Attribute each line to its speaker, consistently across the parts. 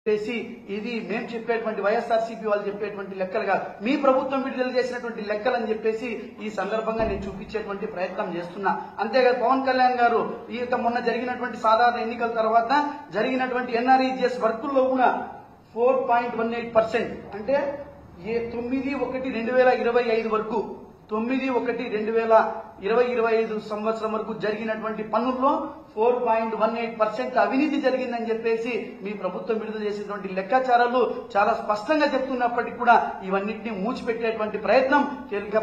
Speaker 1: చేసి ఇది మేము చెప్పేటువంటి వైఎస్ఆర్సీపీ వాళ్ళు చెప్పేటువంటి లెక్కలు కాదు, మీ ప్రభుత్వం విడుదల చేసినటువంటి లెక్కలు అని చెప్పేసి ఈ సందర్భంగా నేను చూపించేటువంటి ప్రయత్నం చేస్తున్నా. అంతేకాదు పవన్ కళ్యాణ్ గారు మొన్న జరిగినటువంటి సాధారణ ఎన్నికల తర్వాత జరిగినటువంటి ఎన్ఆర్ఈజీఎస్ వర్కుల్లో కూడా 4.18% అంటే 9/1/2025 వరకు 9/1/2025 సంవత్సరం వరకు జరిగినటువంటి పన్నుల్లో 4.18% అవినీతి జరిగిందని చెప్పేసి మీ ప్రభుత్వం విడుదల చేసేటువంటి లెక్కాచారాలు చాలా స్పష్టంగా చెప్తున్నప్పటికీ కూడా ఇవన్నింటినీ మూచిపెట్టేటువంటి ప్రయత్నం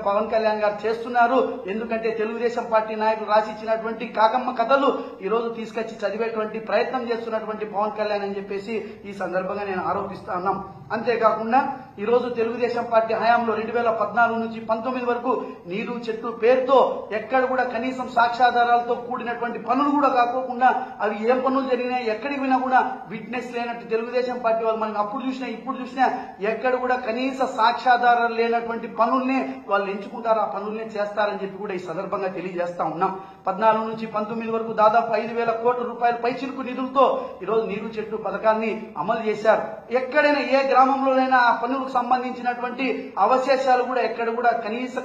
Speaker 1: పవన్ కళ్యాణ్ గారు చేస్తున్నారు. ఎందుకంటే తెలుగుదేశం పార్టీ నాయకులు రాసిచ్చినటువంటి కాకమ్మ కథలు ఈ రోజు తీసుకొచ్చి చదివేటువంటి ప్రయత్నం చేస్తున్నటువంటి పవన్ కళ్యాణ్ అని చెప్పేసి ఈ సందర్భంగా నేను ఆరోపిస్తా ఉన్నాం. అంతేకాకుండా ఈ రోజు తెలుగుదేశం పార్టీ హయాంలో 2014 నుంచి 19 వరకు నీరు చెట్టు పేరుతో ఎక్కడ కూడా కనీసం సాక్ష్యాధారాలతో కూడినటువంటి పనులు కూడా కాకోకుండా అవి ఏం పనులు జరిగినాయి ఎక్కడికి పోయినా కూడా విట్నెస్ లేనట్టు తెలుగుదేశం పార్టీ వాళ్ళు మనం అప్పుడు చూసినా ఇప్పుడు చూసినా ఎక్కడ కూడా కనీస సాక్ష్యాధారాలు లేనటువంటి పనుల్ని వాళ్ళు ఎంచుకుంటారు, ఆ పనుల్ని చేస్తారని చెప్పి కూడా ఈ సందర్భంగా తెలియజేస్తా ఉన్నాం. 14 నుంచి 19 వరకు దాదాపు 5,000 కోట్ల రూపాయల పైచిలుకు నిధులతో ఈరోజు నీరు చెట్టు పథకాన్ని అమలు చేశారు. ఎక్కడైనా ఏ గ్రామంలోనైనా ఆ పనులకు సంబంధించినటువంటి అవశేషాలు కూడా ఎక్కడ కూడా కనీస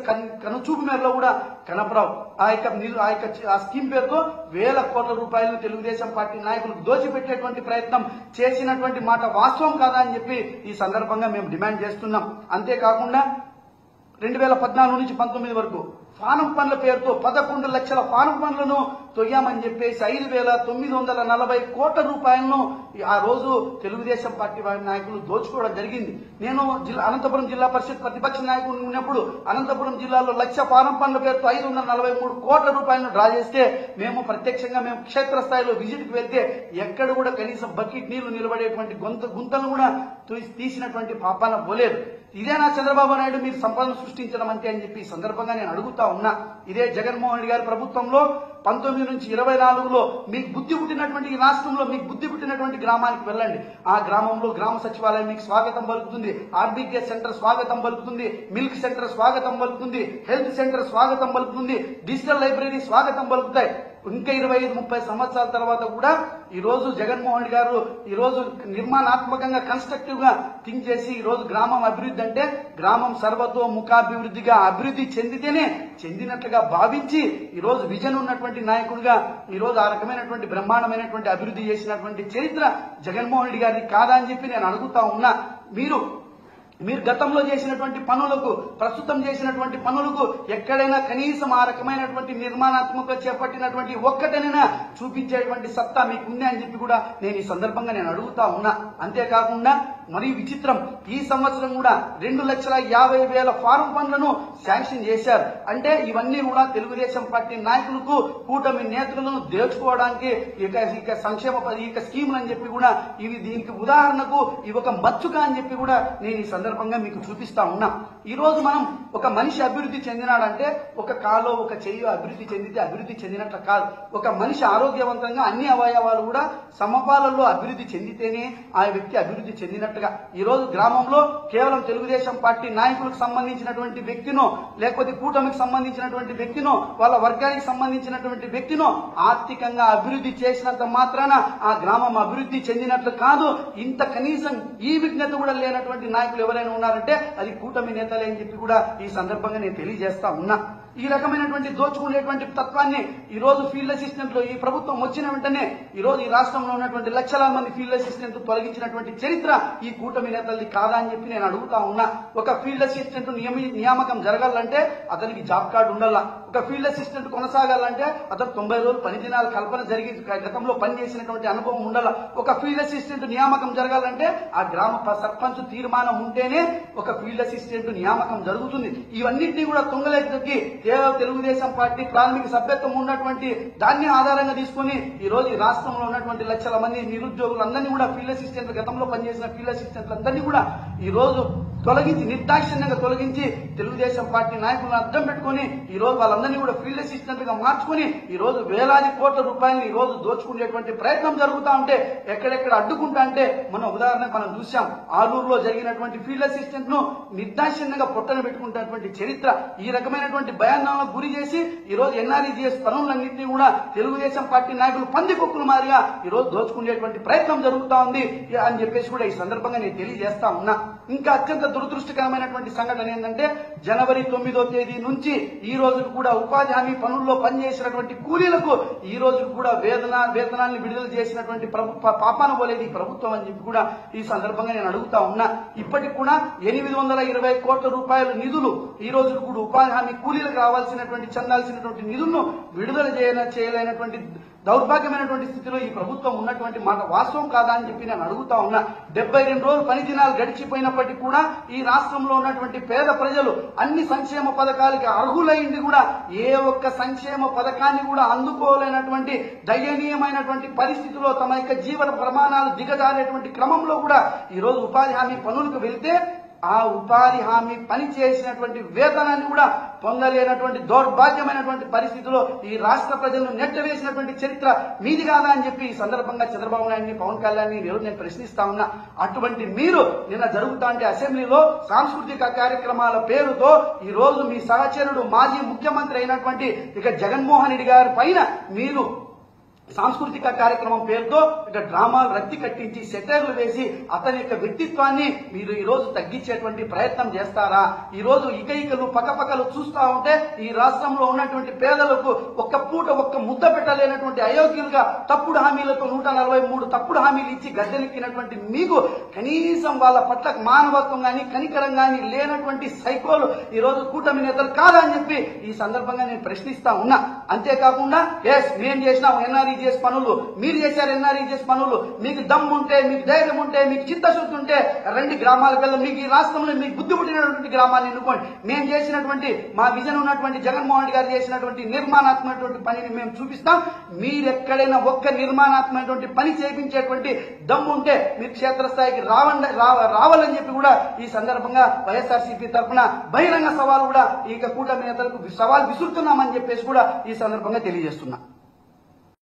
Speaker 1: కనుచూపు మేరలో కూడా కనపరావు. ఆ స్కీమ్ పేరుతో 1,000 కోట్ల రూపాయలను తెలుగుదేశం పార్టీ నాయకులకు దోచిపెట్టేటువంటి ప్రయత్నం చేసినటువంటి మాట వాస్తవం కాదా అని చెప్పి ఈ సందర్భంగా మేము డిమాండ్ చేస్తున్నాం. అంతేకాకుండా 2014 నుంచి 19 వరకు ఫారం పనుల పేరుతో 11 లక్షల ఫారం పనులను తొయ్యామని చెప్పేసి 5,940 కోట్ల రూపాయలను ఆ రోజు తెలుగుదేశం పార్టీ వారి నాయకులు దోచుకోవడం జరిగింది. నేను అనంతపురం జిల్లా పరిషత్ ప్రతిపక్ష నాయకుడు ఉన్నప్పుడు అనంతపురం జిల్లాలో 1,00,000 ఫారం పనుల పేరుతో 543 కోట్ల రూపాయలను డ్రా చేస్తే మేము ప్రత్యక్షంగా క్షేత్రస్థాయిలో విజిట్కి వెళ్తే ఎక్కడ కూడా కనీసం బకెట్ నీళ్లు నిలబడేటువంటి గుంతలను కూడా తీసినటువంటి పాపాన పోలేదు. ఇదేనా చంద్రబాబు నాయుడు మీరు సంపదను సృష్టించడం అంటే అని చెప్పి ఈ సందర్భంగా నేను అడుగుతా ఉన్నా. ఇదే జగన్మోహన్ రెడ్డి గారి ప్రభుత్వంలో 19 నుంచి 24లో మీకు బుద్ధి పుట్టినటువంటి ఈ రాష్ట్రంలో మీకు బుద్ధి పుట్టినటువంటి గ్రామానికి వెళ్ళండి. ఆ గ్రామంలో గ్రామ సచివాలయం మీకు స్వాగతం పలుకుతుంది, ఆర్బీకే సెంటర్ స్వాగతం పలుకుతుంది, మిల్క్ సెంటర్ స్వాగతం పలుకుతుంది, హెల్త్ సెంటర్ స్వాగతం పలుకుతుంది, డిజిటల్ లైబ్రరీ స్వాగతం పలుకుతాయి. ఇంకా 25-30 సంవత్సరాల తర్వాత కూడా ఈ రోజు జగన్మోహన్ రెడ్డి గారు ఈ రోజు నిర్మాణాత్మకంగా కన్స్ట్రక్టివ్ గా థింక్ చేసి ఈ రోజు గ్రామం అభివృద్ధి అంటే గ్రామం సర్వతోముఖాభివృద్ధిగా అభివృద్ధి చెందితేనే చెందినట్లుగా భావించి ఈ రోజు విజన్ ఉన్నటువంటి నాయకుడిగా ఈ రోజు ఆ రకమైనటువంటి బ్రహ్మాండమైనటువంటి అభివృద్ధి చేసినటువంటి చరిత్ర జగన్మోహన్ రెడ్డి గారిది కాదా అని చెప్పి నేను అడుగుతా ఉన్నా. మీరు గతంలో చేసినటువంటి పనులకు ప్రస్తుతం చేసినటువంటి పనులకు ఎక్కడైనా కనీసం ఆ రకమైనటువంటి నిర్మాణాత్మక చేపట్టినటువంటి ఒక్కటనైనా చూపించేటువంటి సత్తా మీకుంది అని చెప్పి కూడా నేను ఈ సందర్భంగా నేను అడుగుతా ఉన్నా. అంతేకాకుండా మరీ విచిత్రం, ఈ సంవత్సరం కూడా 2,50,000 ఫారం పనులను శాంక్షన్ చేశారు. అంటే ఇవన్నీ కూడా తెలుగుదేశం పార్టీ నాయకులకు కూటమి నేతలను దోచుకోవడానికి ఇక సంక్షేమ స్కీములు అని చెప్పి కూడా ఇవి దీనికి ఉదాహరణకు ఇవి ఒక మచ్చుక అని చెప్పి కూడా నేను ఈ సందర్భంగా మీకు చూపిస్తా ఉన్నా. ఈ రోజు మనం ఒక మనిషి అభివృద్ధి చెందినాడంటే ఒక కాలో ఒక చెయ్యో అభివృద్ధి చెందితే అభివృద్ధి చెందినట్లు కాదు. ఒక మనిషి ఆరోగ్యవంతంగా అన్ని అవయవాలు కూడా సమపాలలో అభివృద్ధి చెందితేనే ఆ వ్యక్తి అభివృద్ధి చెందినట్టుగా ఈ రోజు గ్రామంలో కేవలం తెలుగుదేశం పార్టీ నాయకులకు సంబంధించినటువంటి వ్యక్తినో లేకపోతే కూటమికి సంబంధించినటువంటి వ్యక్తినో వాళ్ళ వర్గానికి సంబంధించినటువంటి వ్యక్తినో ఆర్థికంగా అభివృద్ధి చేసినంత మాత్రాన ఆ గ్రామం అభివృద్ధి చెందినట్లు కాదు. ఇంత కనీసం ఈ విజ్ఞత కూడా లేనటువంటి నాయకులు ఎవరైనా ఉన్నారంటే అది కూటమి నేతలే అని చెప్పి కూడా ఈ సందర్భంగా నేను తెలియజేస్తా ఉన్నా. ఈ రకమైనటువంటి దోచుకునేటువంటి తత్వాన్ని ఈ రోజు ఫీల్డ్ అసిస్టెంట్లు ఈ ప్రభుత్వం వచ్చిన వెంటనే ఈ రోజు ఈ రాష్ట్రంలో ఉన్నటువంటి లక్షలాది మంది ఫీల్డ్ అసిస్టెంట్ తొలగించినటువంటి చరిత్ర ఈ కూటమి నేతలది కాదా అని చెప్పి నేను అడుగుతా ఉన్నా. ఒక ఫీల్డ్ అసిస్టెంట్ నియామకం జరగాలంటే అతనికి జాబ్ కార్డు ఉండాలా. ఒక ఫీల్డ్ అసిస్టెంట్ కొనసాగాలంటే అతను 90 రోజులు పని దినాల కల్పన జరిగి గతంలో పనిచేసినటువంటి అనుభవం ఉండాలా. ఒక ఫీల్డ్ అసిస్టెంట్ నియామకం జరగాలంటే ఆ గ్రామ సర్పంచ్ తీర్మానం ఉంటేనే ఒక ఫీల్డ్ అసిస్టెంట్ నియామకం జరుగుతుంది. ఇవన్నింటినీ కూడా తుంగలెత్తి కేవలం తెలుగుదేశం పార్టీ ప్రాథమిక సభ్యత్వం ఉన్నటువంటి దాన్ని ఆధారంగా తీసుకుని ఈ రోజు ఈ రాష్ట్రంలో ఉన్నటువంటి లక్షల మంది నిరుద్యోగులందరినీ కూడా ఫీల్డ్ అసిస్టెంట్ గతంలో పనిచేసిన ఫీల్డ్ అసిస్టెంట్లందరినీ కూడా ఈ రోజు తొలగించి నిర్దాక్షిణ్యంగా తొలగించి తెలుగుదేశం పార్టీ నాయకులను అడ్డం పెట్టుకుని ఈ రోజు వాళ్ళందరినీ వాళ్ళందరినీ కూడా ఫీల్డ్ అసిస్టెంట్ గా మార్చుకుని ఈ రోజు వేలాది కోట్ల రూపాయలు ఈ రోజు దోచుకునేటువంటి ప్రయత్నం జరుగుతా ఉంటే ఎక్కడెక్కడ అడ్డుకుంటా అంటే మన ఉదాహరణకు మనం చూసాం ఆలూరులో జరిగినటువంటి ఫీల్డ్ అసిస్టెంట్ ను నిర్దాక్షిణ్యంగా పొట్టన పెట్టుకుంటున్నటువంటి చరిత్ర ఈ రకమైనటువంటి భయాందోళనకు గురి చేసి ఈ రోజు ఎన్ఆర్ఈజీఎస్ పనులన్నింటినీ కూడా తెలుగుదేశం పార్టీ నాయకులు పందికొక్కుల మారిగా ఈ రోజు దోచుకునేటువంటి ప్రయత్నం జరుగుతా ఉంది అని చెప్పేసి కూడా ఈ సందర్భంగా నేను తెలియజేస్తా ఉన్నా. ఇంకా అత్యంత దురదృష్టకరమైనటువంటి సంఘటన ఏంటంటే జనవరి 9వ తేదీ నుంచి ఈ రోజు కూడా ఉపాధి హామీ పనుల్లో పనిచేసినటువంటి కూలీలకు ఈ రోజు కూడా వేతనాన్ని విడుదల చేసినటువంటి పాపాన పోలేదు ఈ ప్రభుత్వం అని చెప్పి కూడా ఈ సందర్భంగా నేను అడుగుతా ఉన్నా. ఇప్పటికి కూడా 820 కోట్ల రూపాయల నిధులు ఈ రోజు కూడా ఉపాధి హామీ కూలీలకు రావాల్సినటువంటి చెందాల్సినటువంటి నిధులను విడుదల చేయలేనటువంటి దౌర్భాగ్యమైనటువంటి స్థితిలో ఈ ప్రభుత్వం ఉన్నటువంటి మాట వాస్తవం కాదా అని చెప్పి నేను అడుగుతా ఉన్నా. 72 రోజులు పని దినాలు గడిచిపోయినప్పటికీ కూడా ఈ రాష్ట్రంలో ఉన్నటువంటి పేద ప్రజలు అన్ని సంక్షేమ పథకాలకి అర్హులైంది కూడా ఏ ఒక్క సంక్షేమ పథకాన్ని కూడా అందుకోలేనటువంటి దయనీయమైనటువంటి పరిస్థితిలో తమ యొక్క జీవన ప్రమాణాలు దిగజారేటువంటి క్రమంలో కూడా ఈ రోజు ఉపాధి హామీ పనులకు వెళ్తే ఆ ఉపాధి హామీ పని చేసినటువంటి వేతనాన్ని కూడా పొందలేనటువంటి దౌర్భాగ్యమైనటువంటి పరిస్థితిలో ఈ రాష్ట్ర ప్రజలను నెట్టవేసినటువంటి చరిత్ర మీది కాదా అని చెప్పి ఈ సందర్భంగా చంద్రబాబు నాయుడిని పవన్ కళ్యాణ్ని నేను ప్రశ్నిస్తా ఉన్నా. అటువంటి మీరు నిన్న జరుగుతా అంటే అసెంబ్లీలో సాంస్కృతిక కార్యక్రమాల పేరుతో ఈ రోజు మీ సహచరుడు మాజీ ముఖ్యమంత్రి అయినటువంటి ఇక జగన్మోహన్ రెడ్డి గారి పైన మీరు సాంస్కృతిక కార్యక్రమం పేరుతో ఇక డ్రామాలు రక్తి కట్టించి సెటైర్లు వేసి అతని యొక్క వ్యక్తిత్వాన్ని మీరు ఈ రోజు తగ్గించేటువంటి ప్రయత్నం చేస్తారా? ఈ రోజు ఇకలు పక్కపక్కలు చూస్తా ఉంటే ఈ రాష్ట్రంలో ఉన్నటువంటి పేదలకు ఒక్క పూట ఒక్క ముద్ద పెట్టలేనటువంటి అయోగ్యులుగా తప్పుడు హామీలతో 143 తప్పుడు హామీలు ఇచ్చి గద్దెనెక్కినటువంటి మీకు కనీసం వాళ్ళ పట్ల మానవత్వం గాని కనికరం గాని లేనటువంటి సైకోలు ఈ రోజు కూటమి నేతలు కాదా అని చెప్పి ఈ సందర్భంగా నేను ప్రశ్నిస్తా ఉన్నా. అంతేకాకుండా మేము చేసినాం ఎన్ఆర్ఈజీఎస్ పనులు, మీరు చేశారు ఎన్ఆర్ఈజీఎస్ పనులు, మీకు దమ్ము ఉంటే మీకు ధైర్యం ఉంటే మీకు చిత్తశుద్ధి ఉంటే రండి గ్రామాలకు వెళ్దాం, మీకు ఈ రాష్ట్రంలో మీకు బుద్ధి పుట్టినటువంటి గ్రామాన్ని ఎన్నుకోండి. మేము చేసినటువంటి మా విజన్ ఉన్నటువంటి జగన్మోహన్ రెడ్డి గారు చేసినటువంటి నిర్మాణాత్మకమైనటువంటి పనిని మేము చూపిస్తాం. మీరు ఎక్కడైనా ఒక్క నిర్మాణాత్మకమైనటువంటి పని చేయించేటువంటి దమ్ము ఉంటే మీరు క్షేత్రస్థాయికి రావాలని చెప్పి కూడా ఈ సందర్భంగా వైఎస్ఆర్సీపీ తరఫున బహిరంగ సవాల్ కూడా ఈ కూటమి నేతలకు సవాల్ విసురుతున్నామని చెప్పేసి కూడా ఈ సందర్భంగా తెలియజేస్తున్నా.